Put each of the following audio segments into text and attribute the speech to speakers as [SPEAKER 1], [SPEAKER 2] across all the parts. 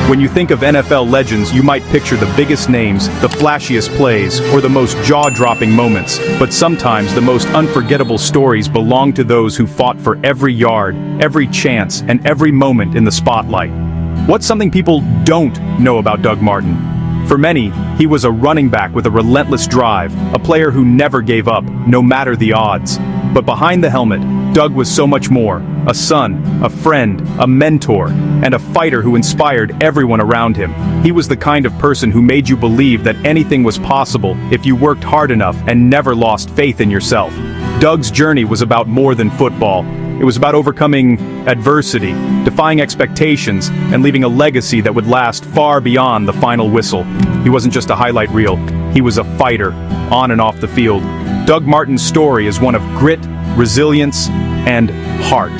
[SPEAKER 1] When you think of NFL legends, you might picture the biggest names, the flashiest plays, or the most jaw-dropping moments. But sometimes the most unforgettable stories belong to those who fought for every yard, every chance, and every moment in the spotlight. What's something people don't know about Doug Martin? For many, he was a running back with a relentless drive, a player who never gave up, no matter the odds. But behind the helmet, Doug was so much more: a son, a friend, a mentor, and a fighter who inspired everyone around him. He was the kind of person who made you believe that anything was possible if you worked hard enough and never lost faith in yourself. Doug's journey was about more than football. It was about overcoming adversity, defying expectations, and leaving a legacy that would last far beyond the final whistle. He wasn't just a highlight reel, he was a fighter, on and off the field. Doug Martin's story is one of grit, resilience, and heart.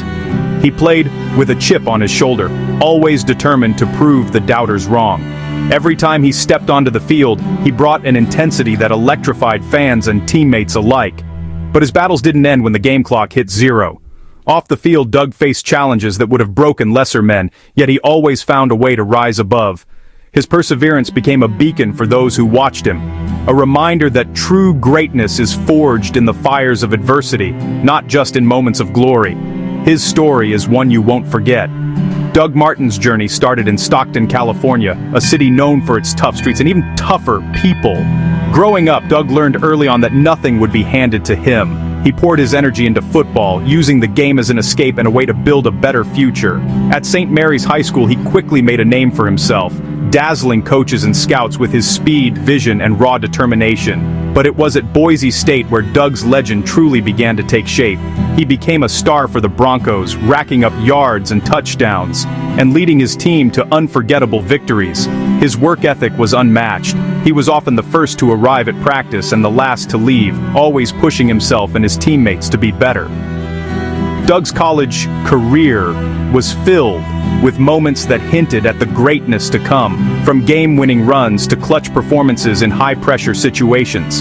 [SPEAKER 1] He played with a chip on his shoulder, always determined to prove the doubters wrong. Every time he stepped onto the field, he brought an intensity that electrified fans and teammates alike. But his battles didn't end when the game clock hit zero. Off the field, Doug faced challenges that would have broken lesser men, yet he always found a way to rise above. His perseverance became a beacon for those who watched him, a reminder that true greatness is forged in the fires of adversity, not just in moments of glory. His story is one you won't forget. Doug Martin's journey started in Stockton, California, a city known for its tough streets and even tougher people. Growing up, Doug learned early on that nothing would be handed to him. He poured his energy into football, using the game as an escape and a way to build a better future. At St. Mary's High School, he quickly made a name for himself, dazzling coaches and scouts with his speed, vision, and raw determination. But it was at Boise State where Doug's legend truly began to take shape. He became a star for the Broncos, racking up yards and touchdowns, and leading his team to unforgettable victories. His work ethic was unmatched. He was often the first to arrive at practice and the last to leave, always pushing himself and his teammates to be better. Doug's college career was filled with moments that hinted at the greatness to come, from game-winning runs to clutch performances in high-pressure situations.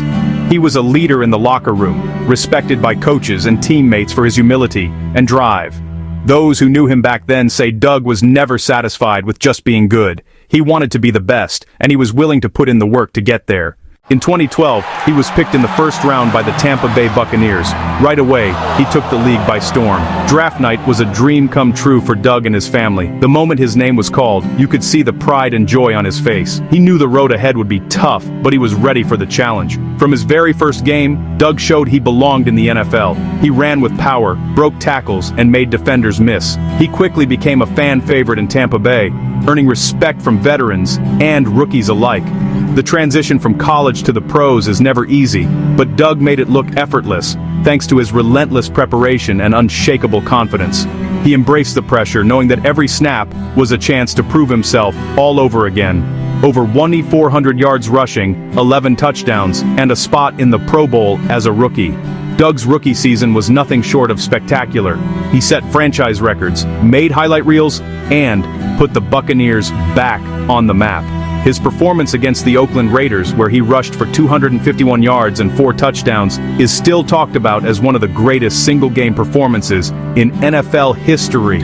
[SPEAKER 1] He was a leader in the locker room, respected by coaches and teammates for his humility and drive. Those who knew him back then say Doug was never satisfied with just being good. He wanted to be the best, and he was willing to put in the work to get there. In 2012, he was picked in the first round by the Tampa Bay Buccaneers. Right away, he took the league by storm. Draft night was a dream come true for Doug and his family. The moment his name was called, you could see the pride and joy on his face. He knew the road ahead would be tough, but he was ready for the challenge. From his very first game, Doug showed he belonged in the NFL. He ran with power, broke tackles, and made defenders miss. He quickly became a fan favorite in Tampa Bay, earning respect from veterans and rookies alike. The transition from college to the pros is never easy, but Doug made it look effortless, thanks to his relentless preparation and unshakable confidence. He embraced the pressure, knowing that every snap was a chance to prove himself all over again. Over 2,400 yards rushing, 11 touchdowns, and a spot in the Pro Bowl as a rookie. Doug's rookie season was nothing short of spectacular. He set franchise records, made highlight reels, and put the Buccaneers back on the map. His performance against the Oakland Raiders, where he rushed for 251 yards and 4 touchdowns, is still talked about as one of the greatest single-game performances in NFL history.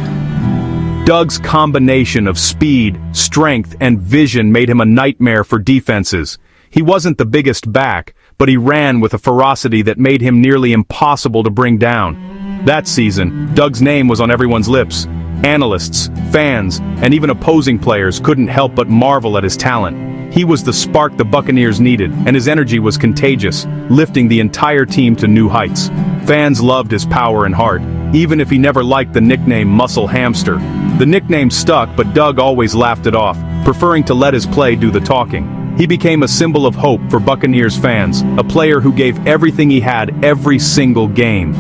[SPEAKER 1] Doug's combination of speed, strength, and vision made him a nightmare for defenses. He wasn't the biggest back, but he ran with a ferocity that made him nearly impossible to bring down. That season, Doug's name was on everyone's lips. Analysts, fans, and even opposing players couldn't help but marvel at his talent. He was the spark the Buccaneers needed, and his energy was contagious, lifting the entire team to new heights. Fans loved his power and heart, even if he never liked the nickname Muscle Hamster. The nickname stuck, but Doug always laughed it off, preferring to let his play do the talking. He became a symbol of hope for Buccaneers fans, a player who gave everything he had every single game.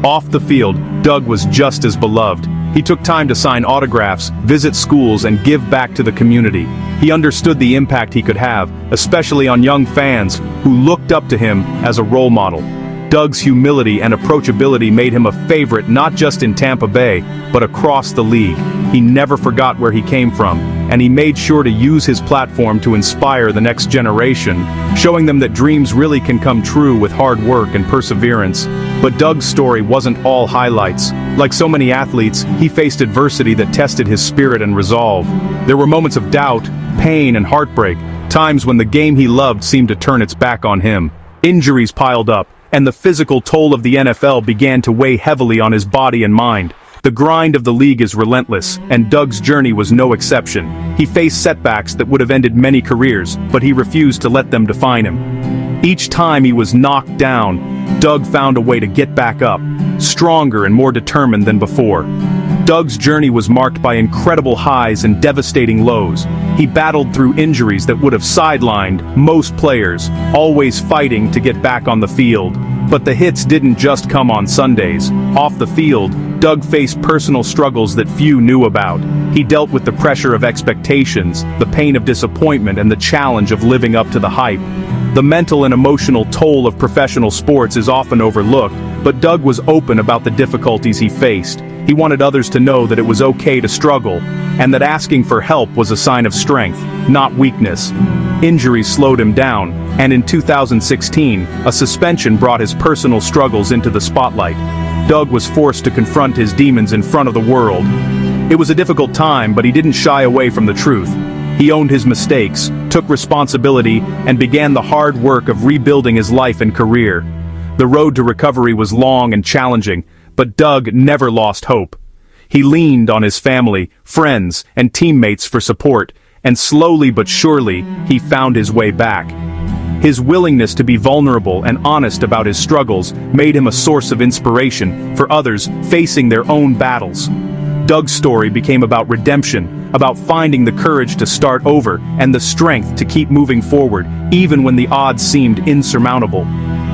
[SPEAKER 1] Off the field, Doug was just as beloved. He took time to sign autographs, visit schools, and give back to the community. He understood the impact he could have, especially on young fans who looked up to him as a role model. Doug's humility and approachability made him a favorite not just in Tampa Bay, but across the league. He never forgot where he came from, and he made sure to use his platform to inspire the next generation, showing them that dreams really can come true with hard work and perseverance. But Doug's story wasn't all highlights. Like so many athletes, he faced adversity that tested his spirit and resolve. There were moments of doubt, pain, and heartbreak, times when the game he loved seemed to turn its back on him. Injuries piled up, and the physical toll of the NFL began to weigh heavily on his body and mind. The grind of the league is relentless, and Doug's journey was no exception. He faced setbacks that would have ended many careers, but he refused to let them define him. Each time he was knocked down, Doug found a way to get back up, stronger and more determined than before. Doug's journey was marked by incredible highs and devastating lows. He battled through injuries that would have sidelined most players, always fighting to get back on the field. But the hits didn't just come on Sundays. Off the field, Doug faced personal struggles that few knew about. He dealt with the pressure of expectations, the pain of disappointment, and the challenge of living up to the hype. The mental and emotional toll of professional sports is often overlooked, but Doug was open about the difficulties he faced. He wanted others to know that it was okay to struggle, and that asking for help was a sign of strength, not weakness. Injuries slowed him down, and in 2016, a suspension brought his personal struggles into the spotlight. Doug was forced to confront his demons in front of the world. It was a difficult time, but he didn't shy away from the truth. He owned his mistakes, took responsibility, and began the hard work of rebuilding his life and career. The road to recovery was long and challenging, but Doug never lost hope. He leaned on his family, friends, and teammates for support, and slowly but surely, he found his way back. His willingness to be vulnerable and honest about his struggles made him a source of inspiration for others facing their own battles. Doug's story became about redemption, about finding the courage to start over and the strength to keep moving forward, even when the odds seemed insurmountable.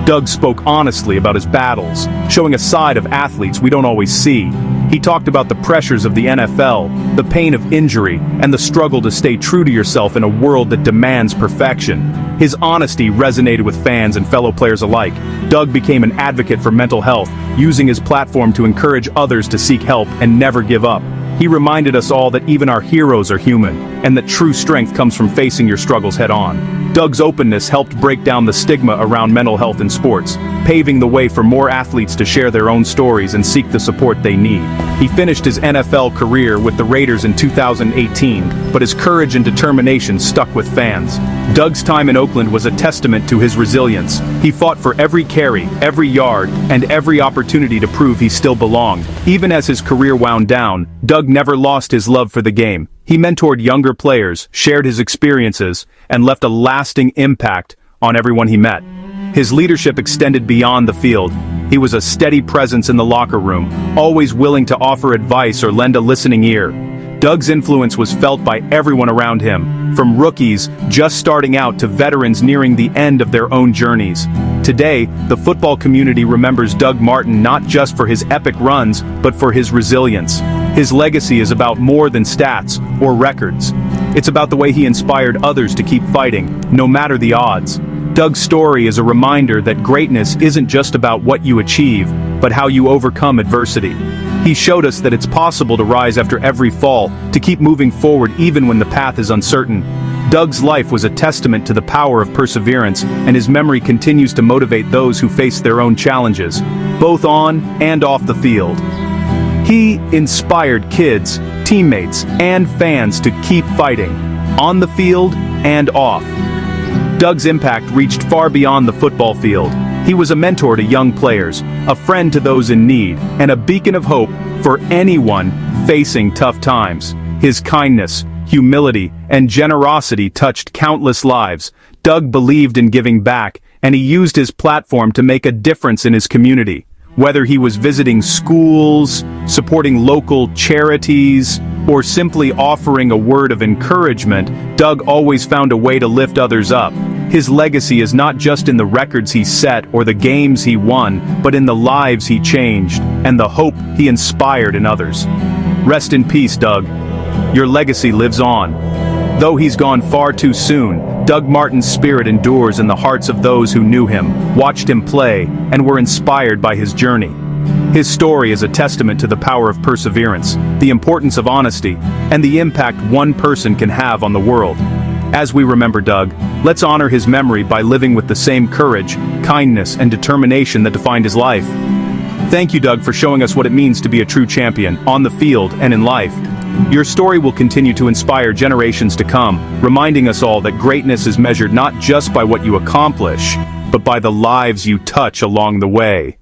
[SPEAKER 1] Doug spoke honestly about his battles, showing a side of athletes we don't always see. He talked about the pressures of the NFL, the pain of injury, and the struggle to stay true to yourself in a world that demands perfection. His honesty resonated with fans and fellow players alike. Doug became an advocate for mental health, using his platform to encourage others to seek help and never give up. He reminded us all that even our heroes are human, and that true strength comes from facing your struggles head-on. Doug's openness helped break down the stigma around mental health in sports, paving the way for more athletes to share their own stories and seek the support they need. He finished his NFL career with the Raiders in 2018, but his courage and determination stuck with fans. Doug's time in Oakland was a testament to his resilience. He fought for every carry, every yard, and every opportunity to prove he still belonged. Even as his career wound down, Doug never lost his love for the game. He mentored younger players, shared his experiences, and left a lasting impact on everyone he met. His leadership extended beyond the field. He was a steady presence in the locker room, always willing to offer advice or lend a listening ear. Doug's influence was felt by everyone around him, from rookies just starting out to veterans nearing the end of their own journeys. Today, the football community remembers Doug Martin not just for his epic runs, but for his resilience. His legacy is about more than stats or records. It's about the way he inspired others to keep fighting, no matter the odds. Doug's story is a reminder that greatness isn't just about what you achieve, but how you overcome adversity. He showed us that it's possible to rise after every fall, to keep moving forward even when the path is uncertain. Doug's life was a testament to the power of perseverance, and his memory continues to motivate those who face their own challenges, both on and off the field. He inspired kids, teammates, and fans to keep fighting, on the field and off. Doug's impact reached far beyond the football field. He was a mentor to young players, a friend to those in need, and a beacon of hope for anyone facing tough times. His kindness, humility, and generosity touched countless lives. Doug believed in giving back, and he used his platform to make a difference in his community. Whether he was visiting schools, supporting local charities, or simply offering a word of encouragement, Doug always found a way to lift others up. His legacy is not just in the records he set or the games he won, but in the lives he changed, and the hope he inspired in others. Rest in peace, Doug. Your legacy lives on. Though he's gone far too soon, Doug Martin's spirit endures in the hearts of those who knew him, watched him play, and were inspired by his journey. His story is a testament to the power of perseverance, the importance of honesty, and the impact one person can have on the world. As we remember Doug, let's honor his memory by living with the same courage, kindness, and determination that defined his life. Thank you, Doug, for showing us what it means to be a true champion, on the field and in life. Your story will continue to inspire generations to come, reminding us all that greatness is measured not just by what you accomplish, but by the lives you touch along the way.